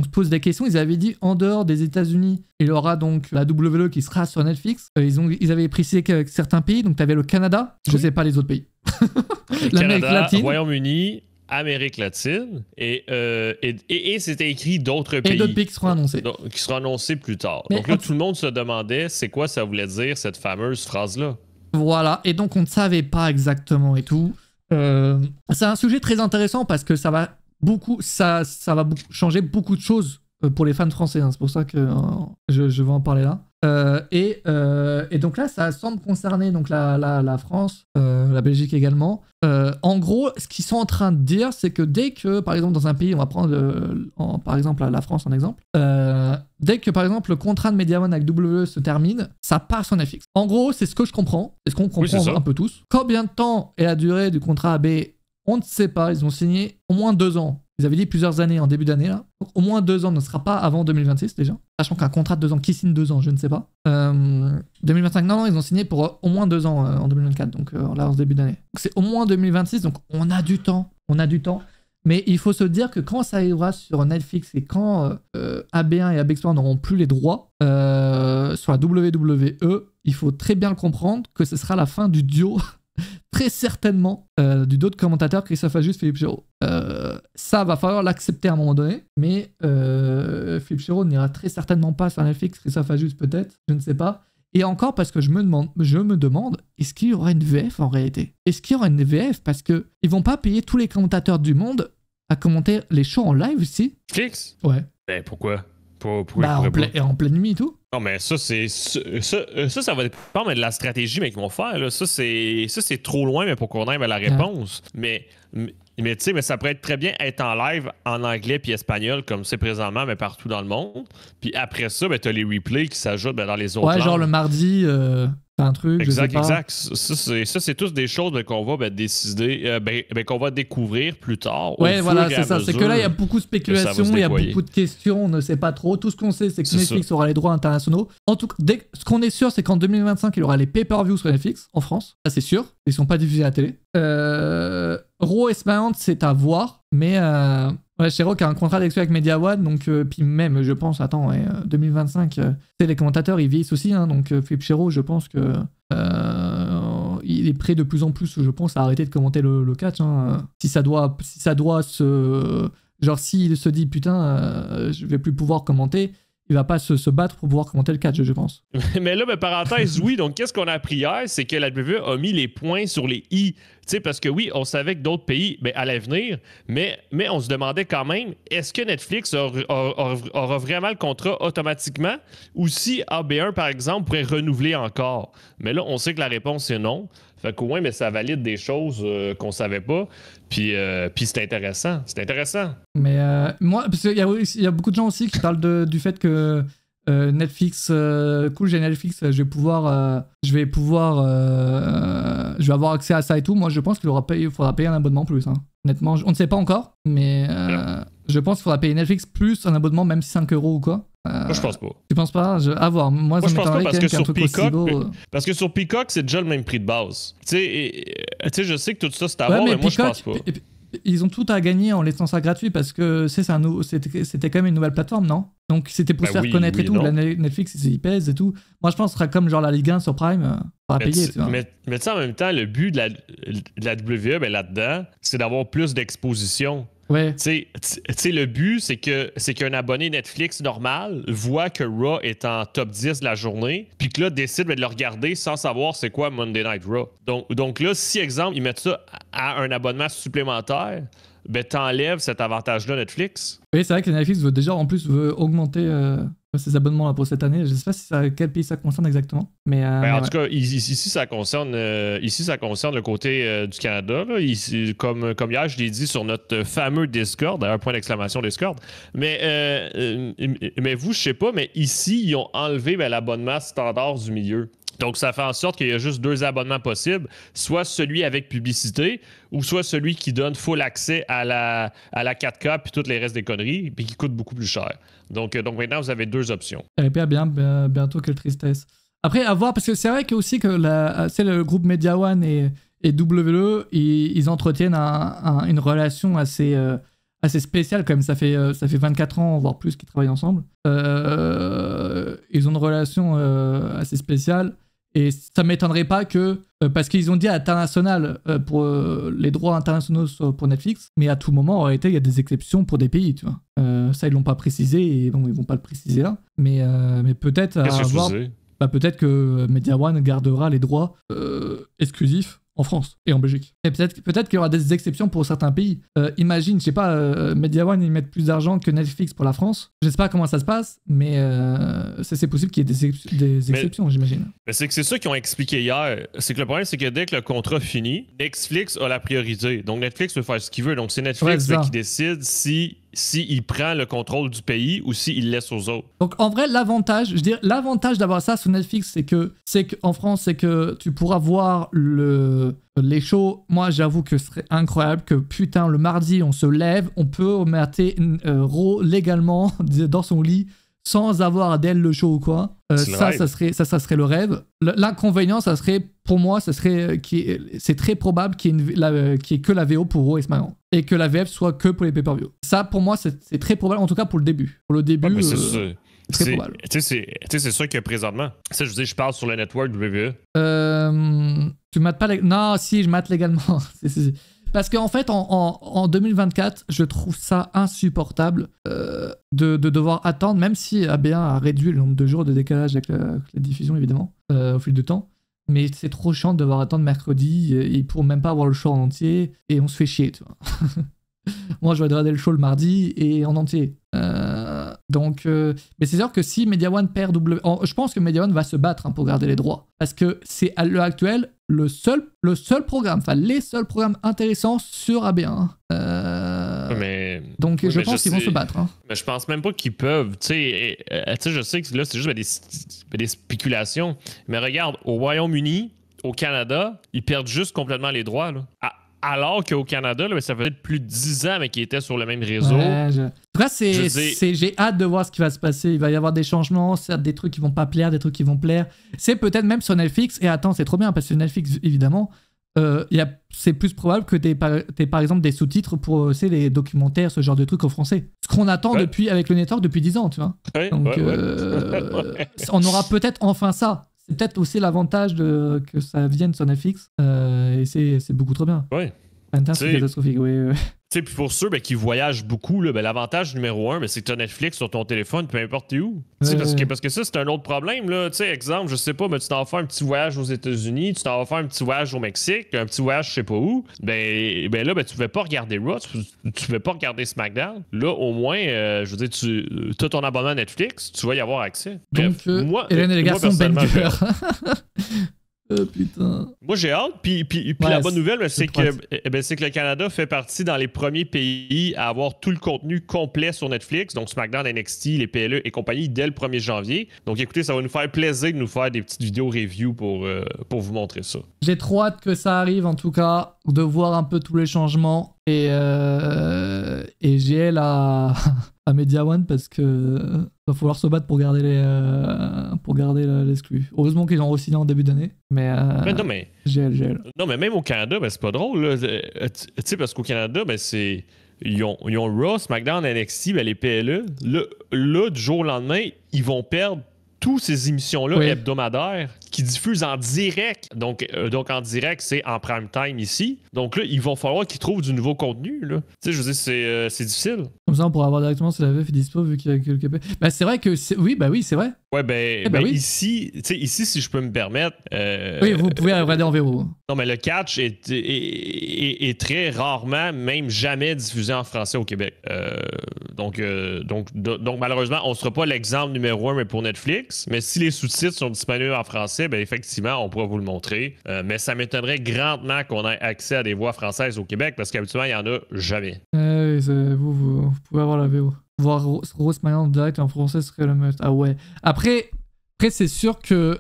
on se pose des questions. Ils avaient dit en dehors des États-Unis, il y aura donc la WWE qui sera sur Netflix. Ils avaient précisé que certains pays, donc tu avais le Canada, je sais pas les autres pays. L'Amérique latine, Royaume-Uni, Amérique latine, et c'était écrit d'autres pays. Et d'autres pays qui seront annoncés. Qui seront annoncés plus tard. Mais donc là, tout le monde se demandait c'est quoi ça voulait dire, cette fameuse phrase-là. Voilà, et donc on ne savait pas exactement et tout. C'est un sujet très intéressant parce que ça va changer beaucoup de choses pour les fans français. Hein. C'est pour ça que je vais en parler là. Et donc là, ça semble concerner donc la France, la Belgique également. En gros, ce qu'ils sont en train de dire, c'est que dès que, par exemple, dans un pays, on va prendre par exemple la France en exemple, dès que, par exemple, le contrat de Media One avec WWE se termine, ça part sur Netflix. En gros, c'est ce que je comprends, c'est ce qu'on comprend un peu tous. Combien de temps est la durée du contrat AB? On ne sait pas, ils ont signé au moins 2 ans. Ils avaient dit plusieurs années en début d'année là. Donc au moins 2 ans ne sera pas avant 2026 déjà. Sachant qu'un contrat de 2 ans, qui signe 2 ans, je ne sais pas. 2025, non, ils ont signé pour au moins 2 ans en 2024, donc là en début d'année. C'est au moins 2026, donc on a du temps. Mais il faut se dire que quand ça arrivera sur Netflix et quand AB1 et AB3 n'auront plus les droits sur la WWE, il faut très bien comprendre que ce sera la fin du duo. Très certainement du dos de commentateur Christophe Ajus, Philippe Géraud. Ça va falloir l'accepter à un moment donné, mais Philippe Géraud n'ira très certainement pas sur Netflix, Christophe Ajus peut-être, je ne sais pas. Et encore parce que je me demande, est-ce qu'il y aura une VF en réalité? Est-ce qu'il y aura une VF? Parce qu'ils vont pas payer tous les commentateurs du monde à commenter les shows en live ici. Netflix? Ouais. Ben pourquoi? En pleine nuit et tout. Non, mais ça va dépendre de la stratégie qu'ils vont faire. Là. Ça, c'est trop loin mais pour qu'on aille à la réponse. Mais tu sais, mais ça pourrait très bien être en live en anglais puis espagnol, comme c'est présentement, mais partout dans le monde. Puis après ça, ben, tu as les replays qui s'ajoutent dans les autres langues. Genre le mardi, un truc, exact, je sais pas. exact. Ça, c'est tous des choses qu'on va décider, qu'on va découvrir plus tard. Ouais, voilà, c'est ça. C'est que là, il y a beaucoup de spéculations, il y a beaucoup de questions, on ne sait pas trop. Tout ce qu'on sait, c'est que Netflix aura les droits internationaux. En tout cas, ce qu'on est sûr, c'est qu'en 2025, il y aura les pay-per-view sur Netflix, en France. Ça, c'est sûr. Ils sont pas diffusés à la télé. Raw et SmackDown, c'est à voir. Mais Chéro qui a un contrat d'exclusivité avec Media One, donc puis même, je pense, 2025, les commentateurs, ils vieillissent aussi, hein, donc Philippe Chéro, je pense que il est prêt de plus en plus, je pense, à arrêter de commenter le catch. Hein. Si ça doit se... Genre, s'il se dit, putain, je vais plus pouvoir commenter, il va pas se battre pour pouvoir commenter le catch, je pense. Mais là, parenthèse, oui, donc qu'est-ce qu'on a appris hier, c'est que la WWE a mis les points sur les i. Tu sais, parce que oui, on savait que d'autres pays allaient venir, mais on se demandait quand même, est-ce que Netflix aura vraiment le contrat automatiquement ou si AB1, par exemple, pourrait renouveler encore? Mais là, on sait que la réponse est non. Fait qu'au moins, mais ça valide des choses qu'on savait pas. Puis c'est intéressant. C'est intéressant. Mais moi, parce qu'il y a beaucoup de gens aussi qui parlent du fait que Netflix, cool, j'ai Netflix, je vais avoir accès à ça et tout. Moi, je pense qu'il faudra payer un abonnement plus. Hein. Honnêtement, on ne sait pas encore, mais je pense qu'il faudra payer Netflix plus un abonnement, même si 5 € ou quoi. Moi, je pense pas. Tu penses pas? À voir. Moi, je pense pas parce que sur Peacock, parce que sur Peacock, c'est déjà le même prix de base. Tu sais, je sais que tout ça, c'est à voir, mais moi, je pense pas. Ils ont tout à gagner en laissant ça gratuit parce que c'était quand même une nouvelle plateforme, non? Donc c'était pour se faire connaître et tout. La Netflix, ils pèsent et tout. Moi, je pense que ce sera comme genre la Ligue 1 sur Prime, pas payer. Mais tu sais, en même temps, le but de la WWE, là-dedans, c'est d'avoir plus d'exposition. Ouais. Tu sais, le but, c'est qu'un abonné Netflix normal voit que Raw est en top 10 de la journée, puis que là, décide de le regarder sans savoir c'est quoi Monday Night Raw. Donc là, si, exemple, ils mettent ça à un abonnement supplémentaire, ben t'enlèves cet avantage-là Netflix. Oui, c'est vrai que Netflix veut déjà, en plus, augmenter ses abonnements là, pour cette année. Je sais pas quel pays ça concerne exactement. Mais, en tout cas, ici, ça concerne le côté du Canada. Là. Ici, comme hier, je l'ai dit sur notre fameux Discord, d'ailleurs, point d'exclamation Discord. Mais vous, je sais pas, mais ici, ils ont enlevé l'abonnement standard du milieu. Donc, ça fait en sorte qu'il y a juste 2 abonnements possibles, soit celui avec publicité ou soit celui qui donne full accès à la 4K puis toutes les restes des conneries puis qui coûte beaucoup plus cher. Donc maintenant, vous avez 2 options. Et bien, bientôt, quelle tristesse. Après, à voir, parce que c'est vrai que aussi que le groupe Media One et WWE, ils entretiennent une relation assez assez spécial quand même. Ça fait 24 ans, voire plus, qu'ils travaillent ensemble. Ils ont une relation assez spéciale. Et ça m'étonnerait pas que, parce qu'ils ont dit à l'international, pour les droits internationaux pour Netflix, mais à tout moment, en réalité, il y a des exceptions pour des pays, tu vois. Ça, ils l'ont pas précisé, et bon, ils vont pas le préciser là. Mais peut-être à voir, peut-être que Media One gardera les droits exclusifs en France et en Belgique. Et peut-être qu'il y aura des exceptions pour certains pays. Imagine, je sais pas, Media One, ils mettent plus d'argent que Netflix pour la France. Je sais pas comment ça se passe, mais c'est possible qu'il y ait des exceptions, j'imagine. Mais c'est que c'est ça qu'ils ont expliqué hier. C'est que le problème, c'est que dès que le contrat finit, Netflix a la priorité. Donc Netflix peut faire ce qu'il veut. Donc c'est Netflix qui décide si il prend le contrôle du pays ou s'il laisse aux autres. Donc en vrai, l'avantage d'avoir ça sur Netflix, c'est qu'en France, c'est que tu pourras voir les shows. Moi, j'avoue que ce serait incroyable que putain, le mardi, on se lève, on peut mater Raw légalement dans son lit sans avoir d'elle le show ou quoi. Ça serait le rêve. L'inconvénient, ça serait, pour moi, c'est très probable qu'il y ait que la VO pour Raw et SmackDown. Et que la VF soit que pour les pay-per-view. Ça, pour moi, c'est très probable, en tout cas pour le début. Pour le début, c'est très probable. Tu sais, c'est ça que présentement. Ça, je veux dire, je parle sur le network WWE. Tu mates pas Non, si, je mate légalement. Parce qu'en fait, en 2024, je trouve ça insupportable de devoir attendre, même si AB1 a réduit le nombre de jours de décalage avec la diffusion, évidemment, au fil du temps. Mais c'est trop chiant de devoir attendre mercredi et pour même pas avoir le show en entier et on se fait chier, tu vois. Moi, je vais regarder le show le mardi et en entier. Mais c'est sûr que si Media One perd je pense que Media One va se battre pour garder les droits. Parce que c'est à l'heure actuelle le seul programme, enfin les seuls programmes intéressants sur AB1. Donc je pense qu'ils vont se battre. Mais je pense même pas qu'ils peuvent. Tu sais, je sais que là, c'est juste des spéculations. Mais regarde, au Royaume-Uni, au Canada, ils perdent juste complètement les droits. Là. Alors qu'au Canada, là, ça faisait plus de 10 ans qu'ils étaient sur le même réseau. En tout cas, j'ai hâte de voir ce qui va se passer. Il va y avoir des changements, certes, des trucs qui vont pas plaire, des trucs qui vont plaire. C'est peut-être même sur Netflix. Et attends, c'est trop bien parce que Netflix, évidemment, c'est plus probable que t'aies par exemple des sous-titres pour les documentaires, ce genre de trucs en français. Ce qu'on attend avec le network depuis 10 ans, tu vois. Donc, on aura peut-être enfin ça. C'est peut-être aussi l'avantage que ça vienne sur Netflix. Et c'est beaucoup trop bien. Ouais. C'est catastrophique, oui. Puis pour ceux qui voyagent beaucoup, là, l'avantage numéro 1, c'est que tu as Netflix sur ton téléphone, peu importe où. Parce que ça, c'est un autre problème. Là. Exemple, je sais pas, tu t'en vas faire un petit voyage aux États-Unis, tu t'en vas faire un petit voyage au Mexique, un petit voyage je sais pas où. Ben là, tu ne pouvais pas regarder Raw, tu ne pouvais pas regarder SmackDown. Là, au moins, je veux dire, tu as ton abonnement à Netflix, tu vas y avoir accès. Donc, moi, Hélène et les garçons, Ben Cœur. Putain. Moi j'ai hâte, puis la bonne nouvelle, c'est que le Canada fait partie dans les premiers pays à avoir tout le contenu complet sur Netflix, donc SmackDown, NXT, les PLE et compagnie dès le 1er janvier. Donc écoutez, ça va nous faire plaisir de nous faire des petites vidéos review pour vous montrer ça. J'ai trop hâte que ça arrive en tout cas, de voir un peu tous les changements et GL à Media One parce que va falloir se battre pour garder l'exclu. Heureusement qu'ils ont re-signé en début d'année. Mais GL. Non, mais même au Canada, c'est pas drôle. Tu sais, parce qu'au Canada, ils ont Raw, SmackDown, NXT, les PLE. Là, du jour au lendemain, ils vont perdre toutes ces émissions-là hebdomadaires qui diffusent en direct. Donc en direct, c'est en prime time ici. Donc là, il va falloir qu'ils trouvent du nouveau contenu. Tu sais, je veux dire, c'est difficile. Comme ça, on pourra avoir directement si la VF est dispo vu qu'il y a quelques... c'est vrai que... Oui, c'est vrai. Ouais, ici, si je peux me permettre... oui, vous pouvez regarder en VO. Non, mais le catch est très rarement, même jamais diffusé en français au Québec. Donc malheureusement, on ne sera pas l'exemple numéro 1 mais pour Netflix. Mais si les sous-titres sont disponibles en français, effectivement, on pourra vous le montrer. Mais ça m'étonnerait grandement qu'on ait accès à des voix françaises au Québec parce qu'habituellement, il n'y en a jamais. Oui, vous pouvez avoir la VO. Voir Rose Maillard en direct en français serait le must. Ah ouais. Après c'est sûr que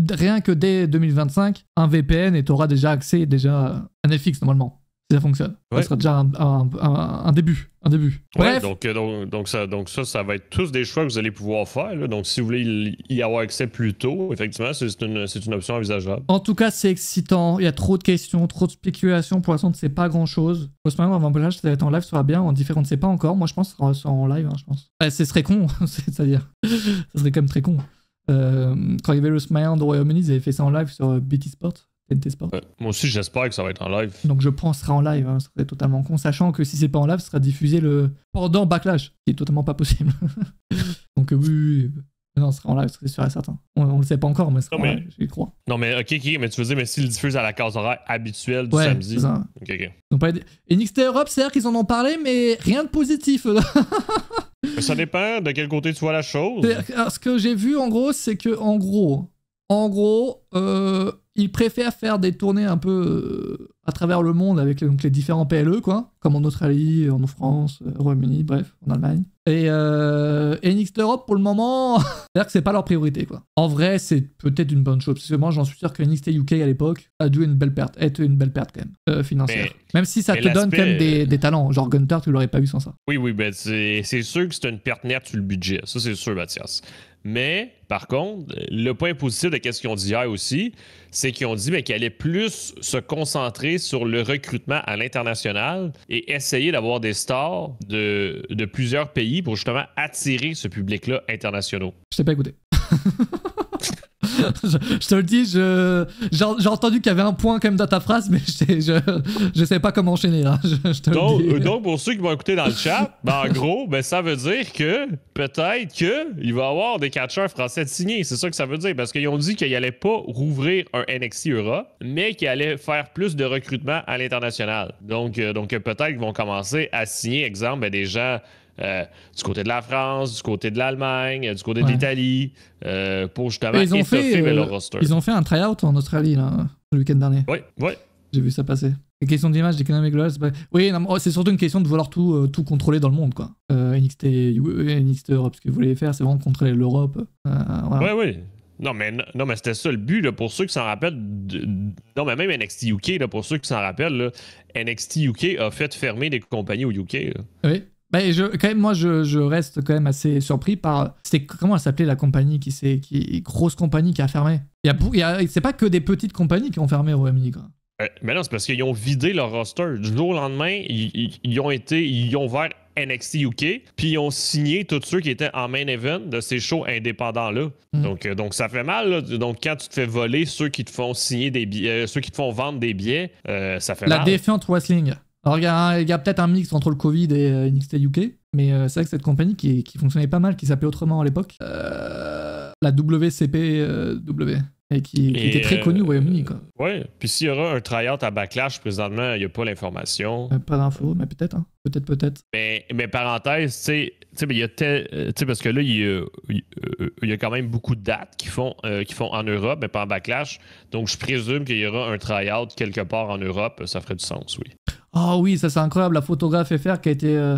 rien que dès 2025, un VPN et tu auras déjà accès à Netflix normalement. Si ça fonctionne. Ouais. Ça sera déjà un début. Un début. Ouais, Bref. donc ça va être tous des choix que vous allez pouvoir faire. Là. Donc, si vous voulez y avoir accès plus tôt, effectivement, c'est une option envisageable. En tout cas, c'est excitant. Il y a trop de questions, trop de spéculations. Pour l'instant, on ne sait pas grand-chose. Postman avant Ballage, ça va être en live, ça sera bien. En différent, on ne sait pas encore. Moi, je pense que ça sera en live, je pense. Ce serait con, c'est-à-dire. Ça serait quand même très con. Quand il y avait le Smileand au Royaume-Uni, ils avaient fait ça en live sur BT Sport. TNT Sport. Moi aussi, j'espère que ça va être en live. Donc je pense que ce sera en live, ce serait totalement con, sachant que si c'est pas en live, ce sera diffusé pendant Backlash, qui est totalement pas possible. Donc oui. Non, ce sera en live, c'est sûr et certain. On le sait pas encore, mais ce sera en live, j'y crois. Non, mais ok, mais tu veux dire, mais s'ils le diffusent à la case horaire habituelle du samedi. C'est ça. Ok. Donc, et NXT Europe, c'est-à-dire qu'ils en ont parlé, mais rien de positif. Ça dépend de quel côté tu vois la chose. Alors, ce que j'ai vu, en gros, c'est que, en gros, ils préfèrent faire des tournées un peu à travers le monde avec donc, les différents PLE, quoi, comme en Australie, en France, au Royaume-Uni, bref, en Allemagne. Et NXT Europe, pour le moment, c'est-à-dire que c'est pas leur priorité, quoi. En vrai, c'est peut-être une bonne chose, parce que moi, j'en suis sûr que NXT UK à l'époque a dû être une belle perte quand même, financière. Même si ça te donne quand même des talents, genre Gunter, tu l'aurais pas eu sans ça. Oui, ben c'est sûr que c'est une perte nette sur le budget, ça c'est sûr, Mathias. Mais, par contre, le point positif de ce qu'ils ont dit hier aussi, c'est qu'ils ont dit qu'ils allaient plus se concentrer sur le recrutement à l'international et essayer d'avoir des stars de plusieurs pays pour justement attirer ce public-là international. Je t'ai pas écouté. je te le dis, j'ai entendu qu'il y avait un point quand même dans ta phrase, mais je sais pas comment enchaîner là. Donc, pour ceux qui vont écouter dans le chat, en gros, ça veut dire que peut-être qu'il va y avoir des catcheurs français de signés. C'est ça que ça veut dire, parce qu'ils ont dit qu'ils n'allaient pas rouvrir un NXT Europe, mais qu'ils allaient faire plus de recrutement à l'international. Donc peut-être qu'ils vont commencer à signer, exemple, des gens du côté de la France, du côté de l'Allemagne, du côté de l'Italie, pour justement étoffer leur roster. Ils ont fait un try-out en Australie là, le week-end dernier. Oui. J'ai vu ça passer. Les questions d'image d'Economic Loss, oui, c'est surtout une question de vouloir tout contrôler dans le monde, quoi. NXT Europe, ce que vous voulez faire, c'est vraiment contrôler l'Europe. Voilà. Oui. Non, mais c'était ça le but, là, pour ceux qui s'en rappellent. Non, mais même NXT UK, là, pour ceux qui s'en rappellent, là, NXT UK a fait fermer des compagnies au UK. Là. Oui. Quand même, moi, je reste quand même assez surpris par. Comment elle s'appelait la compagnie grosse compagnie qui a fermé. C'est pas que des petites compagnies qui ont fermé au Royaume-Uni, quoi. Mais non, c'est parce qu'ils ont vidé leur roster. Du jour au lendemain, ils ont ouvert NXT UK, puis ils ont signé tous ceux qui étaient en main event de ces shows indépendants-là. Donc ça fait mal, là. Donc quand tu te fais voler ceux qui te font signer des billets, ceux qui te font vendre des billets, ça fait mal. La Defiant Wrestling. Alors il y a peut-être un mix entre le Covid et NXT UK, mais c'est vrai que cette compagnie qui fonctionnait pas mal, qui s'appelait autrement à l'époque, la WCPW. Et qui était très connu au Royaume-Uni, quoi. Ouais, puis s'il y aura un try-out à Backlash, présentement, il n'y a pas l'information. Pas d'infos, mais peut-être, hein. Peut-être. Mais parenthèse, tu sais, parce que là, il y a quand même beaucoup de dates qui font en Europe, mais pas en Backlash. Donc, je présume qu'il y aura un try-out quelque part en Europe. Ça ferait du sens, oui. Ah oui, ça c'est incroyable. La photographe FR qui a été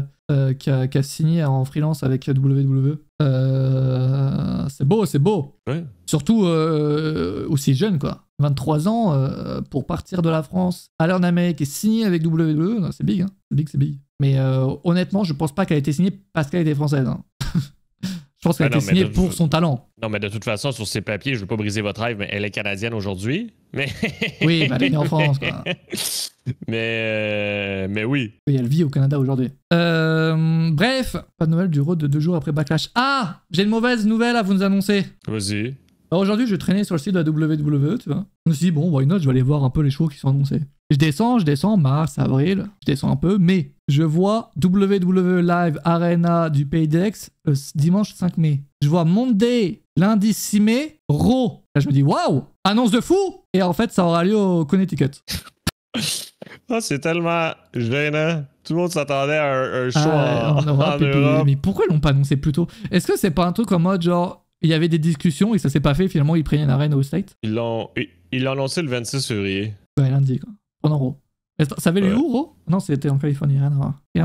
qui a signé en freelance avec WWE. C'est beau. Ouais. Surtout aussi jeune, quoi. 23 ans pour partir de la France, aller en Amérique et signer avec WWE, non, c'est big, hein. C'est big. Mais honnêtement, je pense pas qu'elle a été signée parce qu'elle était française. Hein. Je pense qu'elle a été signée pour son talent. Non, mais de toute façon, sur ses papiers, je veux pas briser votre rêve, mais elle est canadienne aujourd'hui. Mais... oui, elle est née en France, quoi. Mais oui. Oui, elle vit au Canada aujourd'hui. Bref, pas de nouvelles du road de 2 jours après Backlash. Ah, j'ai une mauvaise nouvelle à vous annoncer. Vas-y. Alors aujourd'hui, je traînais sur le site de la WWE, tu vois. Je me suis dit, bon, why not, je vais aller voir un peu les shows qui sont annoncés. Je descends, mars, avril, je descends un peu, mais je vois WWE Live Arena du Pays d'Aix dimanche 5 mai. Je vois Monday, lundi 6 mai, Raw. Là, je me dis, waouh, annonce de fou. Et en fait, ça aura lieu au Connecticut. Oh, c'est tellement gênant. Tout le monde s'attendait à un show en Europe. Mais pourquoi ils l'ont pas annoncé plus tôt? Est-ce que c'est pas un truc en mode genre, il y avait des discussions et ça s'est pas fait, finalement ils prennent une arène au State? Ils l'ont annoncé le 26 février. Ouais, lundi, quoi. Pendant Raw. Ça avait lieu où, Raw? Non, c'était en Californie, rien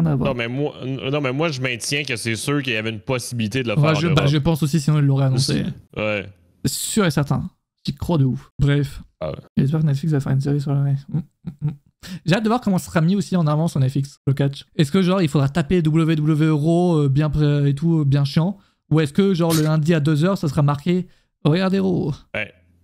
à voir. Non, mais moi, je maintiens que c'est sûr qu'il y avait une possibilité de le faire en Europe. Je pense aussi, sinon ils l'auraient annoncé. Ouais. C'est sûr et certain. J'y crois de ouf. Bref. Ah ouais. J'espère que Netflix va faire une série sur la... J'ai hâte de voir comment ça sera mis aussi en avant sur Netflix, le catch. Est-ce que genre il faudra taper WWE Euro bien et tout, bien chiant, ou est-ce que genre le lundi à 2h ça sera marqué regardez Raw.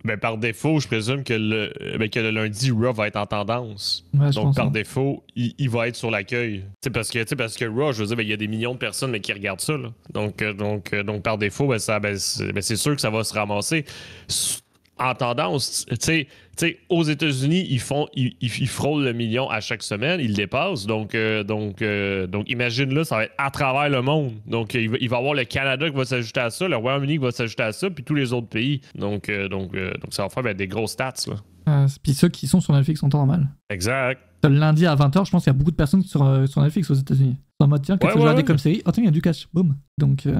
Ben, par défaut, je présume que le lundi, Raw va être en tendance. Ouais, donc, par défaut, il va être sur l'accueil. Parce que Raw, je veux dire, il y a des millions de personnes qui regardent ça. Là. Donc, par défaut, c'est sûr que ça va se ramasser. En tendance, tu sais, aux États-Unis, ils frôlent le million à chaque semaine, ils le dépassent. Donc imagine là, ça va être à travers le monde. Donc, il va y avoir le Canada qui va s'ajouter à ça, le Royaume-Uni qui va s'ajouter à ça, puis tous les autres pays. Donc ça va faire des grosses stats. Là. Puis ceux qui sont sur Netflix sont en normal. Exact. Le lundi à 20h, je pense qu'il y a beaucoup de personnes sur Netflix aux États-Unis. En mode, tiens, qu'est-ce que je regarder comme série? Oh, tiens, il y a du cash. Boum. Donc, ça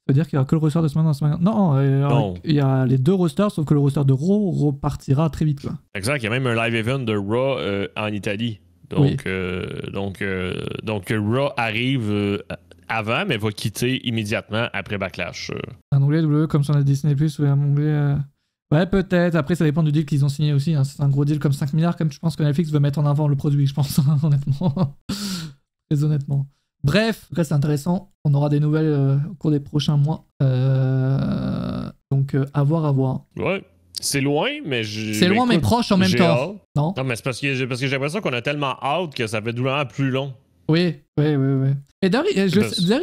veut dire qu'il n'y aura que le roster de semaine en semaine. Non, il y a les deux rosters, sauf que le roster de Raw repartira très vite. Quoi. Exact. Il y a même un live event de Raw en Italie. Donc, Raw arrive avant, mais va quitter immédiatement après Backlash. Un onglet W comme sur la Disney+, ou un onglet... Ouais, peut-être. Après, ça dépend du deal qu'ils ont signé aussi. Hein. C'est un gros deal comme 5 milliards, comme je pense que Netflix veut mettre en avant le produit, je pense, honnêtement. Très honnêtement. Bref, en tout cas, c'est intéressant. On aura des nouvelles au cours des prochains mois. Donc, à voir. Ouais. C'est loin, mais... C'est loin, mais proche en même temps. Non, mais c'est parce que j'ai l'impression qu'on a tellement hâte que ça fait doublement plus long. Oui. Et d'ailleurs,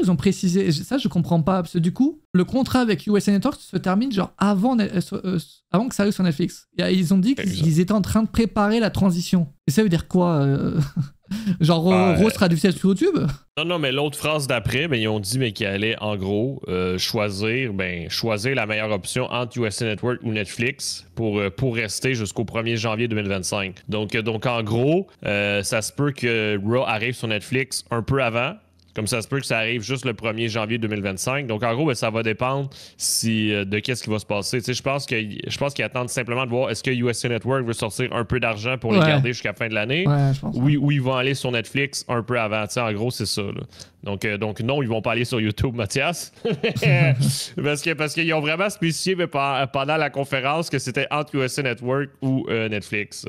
ils ont précisé, ça je comprends pas, parce que du coup, le contrat avec USA Network se termine genre avant que ça arrive sur Netflix. Ils ont dit qu'ils étaient en train de préparer la transition. Et ça veut dire quoi Genre Raw sera diffusé sur YouTube? Non, mais l'autre phrase d'après, ils ont dit qu'ils allaient en gros choisir la meilleure option entre USA Network ou Netflix pour rester jusqu'au 1er janvier 2025. Donc en gros, ça se peut que Raw arrive sur Netflix un peu avant. Comme ça se peut que ça arrive juste le 1er janvier 2025. Donc, en gros, ça va dépendre de qu'est-ce qui va se passer. Je pense qu'ils attendent simplement de voir est-ce que USA Network veut sortir un peu d'argent pour les garder jusqu'à la fin de l'année ou ils vont aller sur Netflix un peu avant. En gros, c'est ça. Là. Donc, non, ils vont pas aller sur YouTube, Mathias. parce qu'ils ont vraiment spécifié pendant la conférence que c'était entre USA Network ou Netflix.